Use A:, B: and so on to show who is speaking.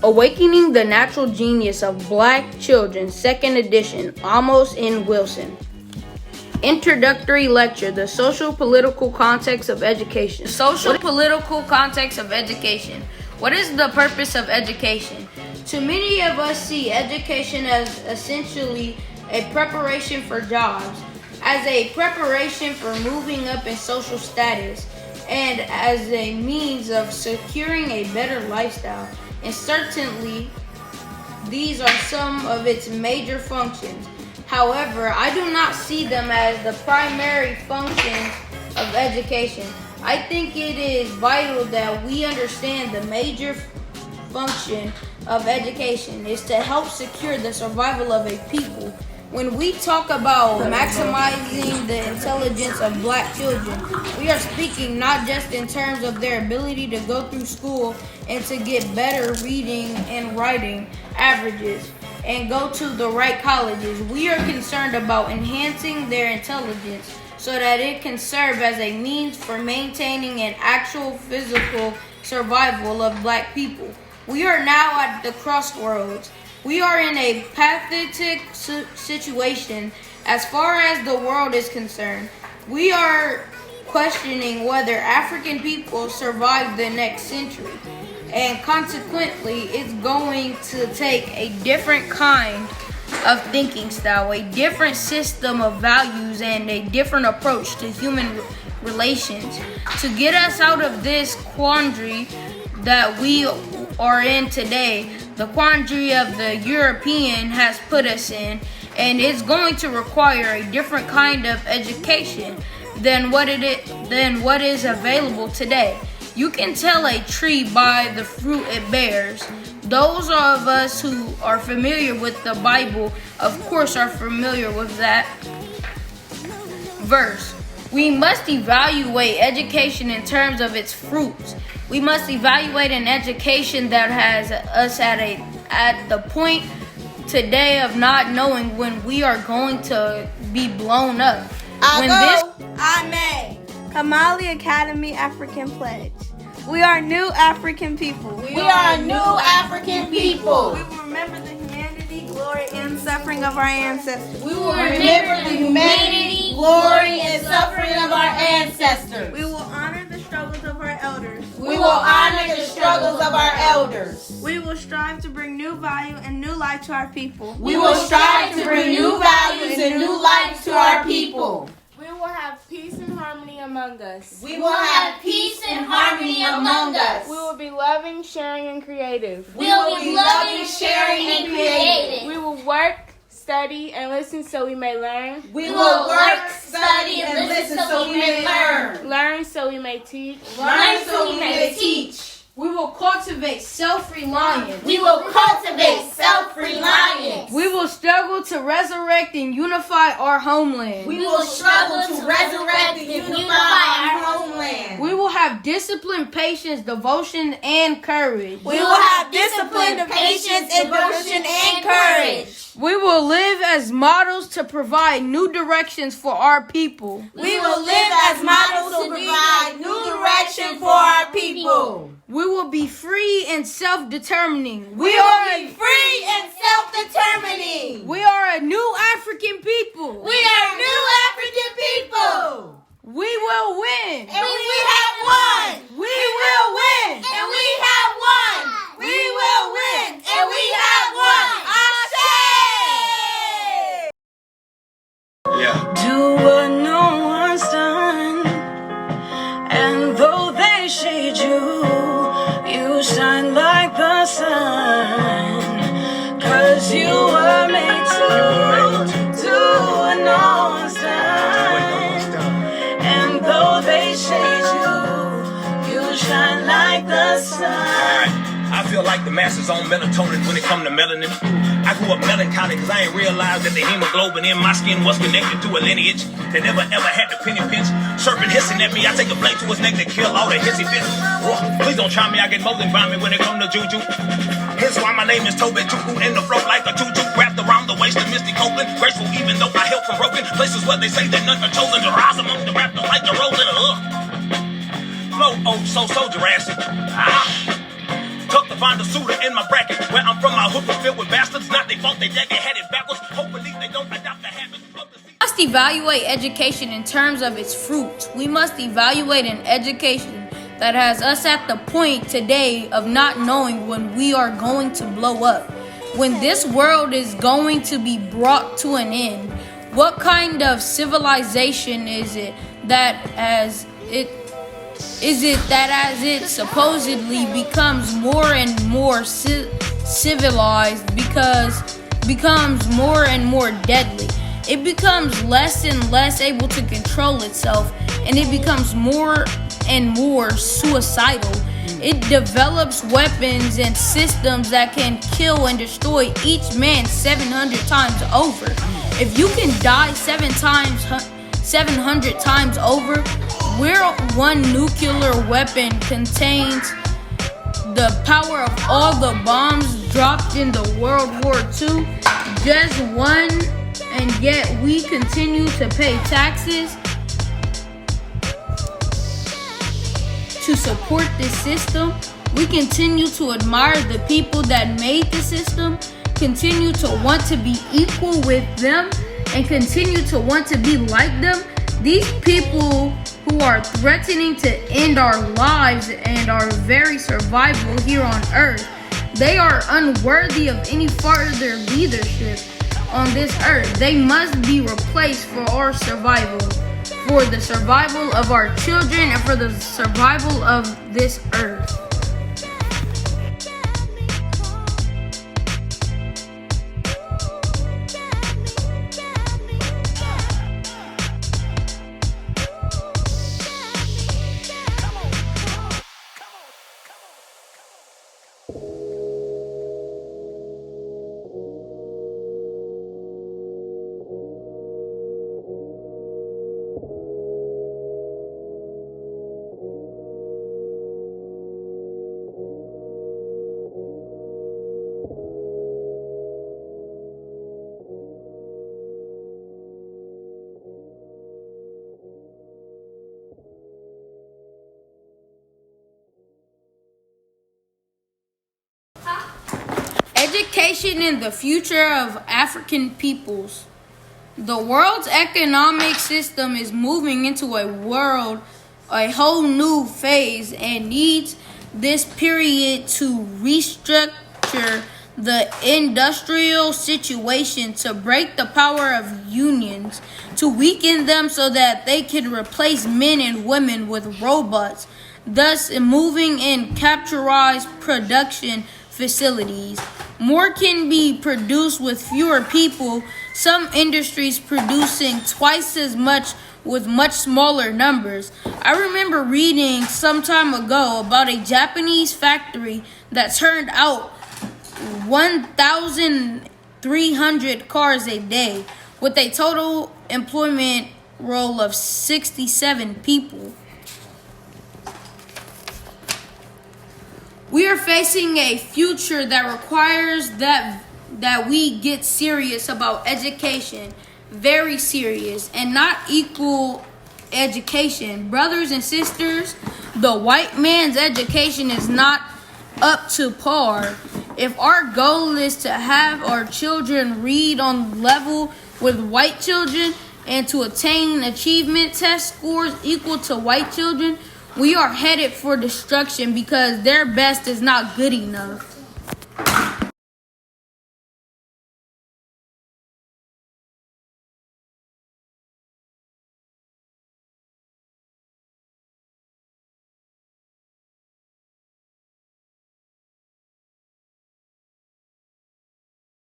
A: Awakening the Natural Genius of Black Children, 2nd edition, Amos and Wilson. Introductory lecture, the social-political context of education. Social-political context of education. What is the purpose of education? Too many of us see education as essentially a preparation for jobs, as a preparation for moving up in social status, and as a means of securing a better lifestyle. And certainly, these are some of its major functions. However, I do not see them as the primary functions of education. I think it is vital that we understand the major function of education is to help secure the survival of a people. When we talk about maximizing the intelligence of Black children, we are speaking not just in terms of their ability to go through school and to get better reading and writing averages and go to the right colleges. We are concerned about enhancing their intelligence so that it can serve as a means for maintaining an actual physical survival of Black people. We are now at the crossroads. We are in a pathetic situation as far as the world is concerned. We are questioning whether African people survive the next century, and consequently, it's going to take a different kind of thinking style, a different system of values, and a different approach to human relations to get us out of this quandary that we are in today. The quandary of the European has put us in, and it's going to require a different kind of education than what is available today. You can tell a tree by the fruit it bears. Those of us who are familiar with the Bible, of course, are familiar with that verse. We must evaluate education in terms of its fruits. We must evaluate an education that has us at the point today of not knowing when we are going to be blown up.
B: I may. Kamali Academy African Pledge. We are new African people.
C: We are new African people.
B: We will remember the humanity, glory, and suffering of our ancestors.
C: We will remember the humanity, glory, and suffering of our ancestors.
B: We will honor the struggles of our elders.
C: We will honor the struggles of our elders.
B: We will strive to bring new value and new life to our people.
C: We will strive to bring new values and new life to our people.
D: We will have peace and harmony among us.
C: We will have peace and harmony among us.
D: We will be loving, sharing, and creative.
C: We will be loving, sharing, and creative.
D: We will work, study, and listen so we may learn.
C: We will work, study, and listen so we may learn.
D: Learn so we may teach.
C: Learn so we may teach.
A: We will cultivate self-reliance.
C: We will cultivate self-reliance.
A: We will struggle to resurrect and unify our homeland.
C: We will struggle to resurrect and unify our homeland.
A: We will have discipline, patience, devotion, and courage.
C: We will have discipline, patience, devotion, and courage.
A: We will live as models to provide new directions for our people.
C: We will live as models to provide new direction for our people.
A: We will be free and self-determining.
C: We will be free and self-determining.
A: We are a new African people.
C: We are new African people.
A: We will win.
C: And we have won.
A: We will win.
C: And we have won. We will win. And we have won.
E: Do what no one's done, and though they shade you, you shine like the sun, 'cause you were made to do what no one's done, and though they shade you, you shine like the sun.
F: I feel like the masses on melatonin when it come to melanin. I grew up melancholy cause I ain't realized that the hemoglobin in my skin was connected to a lineage that never ever had the penny pinch. Serpent hissing at me, I take a blade to his neck to kill all the hissy fits. Please don't try me, I get more than vomit when it come to juju. Hence why my name is Toby Tuku, in the throat like a tutu, wrapped around the waist of Misty Copeland. Graceful even though I help from broken places where they say that none are chosen to rise among the raptor like the rolling. Flow, oh, so Jurassic. Tuck the find a suitor in my bracket. Where I'm from, my hood was filled with bastards. Not they fault, they dead, they had it backwards. Hopefully they don't adopt the habits of the
A: We must evaluate education in terms of its fruits. We must evaluate an education that has us at the point today of not knowing when we are going to blow up. When this world is going to be brought to an end, what kind of civilization is it that as it supposedly becomes more and more civilized becomes more and more deadly? It becomes less and less able to control itself, and it becomes more and more suicidal. It develops weapons and systems that can kill and destroy each man 700 times over. If you can die 700 times over, where one nuclear weapon contains the power of all the bombs dropped in the World War II, just one, and yet we continue to pay taxes to support this system. We continue to admire the people that made the system, continue to want to be equal with them, and continue to want to be like them. These people who are threatening to end our lives and our very survival here on earth, they are unworthy of any further leadership on this earth. They must be replaced for our survival, for the survival of our children, and for the survival of this earth. Education in the future of African peoples. The world's economic system is moving into a whole new phase, and needs this period to restructure the industrial situation, to break the power of unions, to weaken them so that they can replace men and women with robots, thus moving in capturized production facilities. More can be produced with fewer people, some industries producing twice as much with much smaller numbers. I remember reading some time ago about a Japanese factory that turned out 1,300 cars a day, with a total employment role of 67 people. We are facing a future that requires that we get serious about education, very serious, and not equal education. Brothers and sisters, the white man's education is not up to par. If our goal is to have our children read on level with white children and to attain achievement test scores equal to white children, we are headed for destruction because their best is not good enough.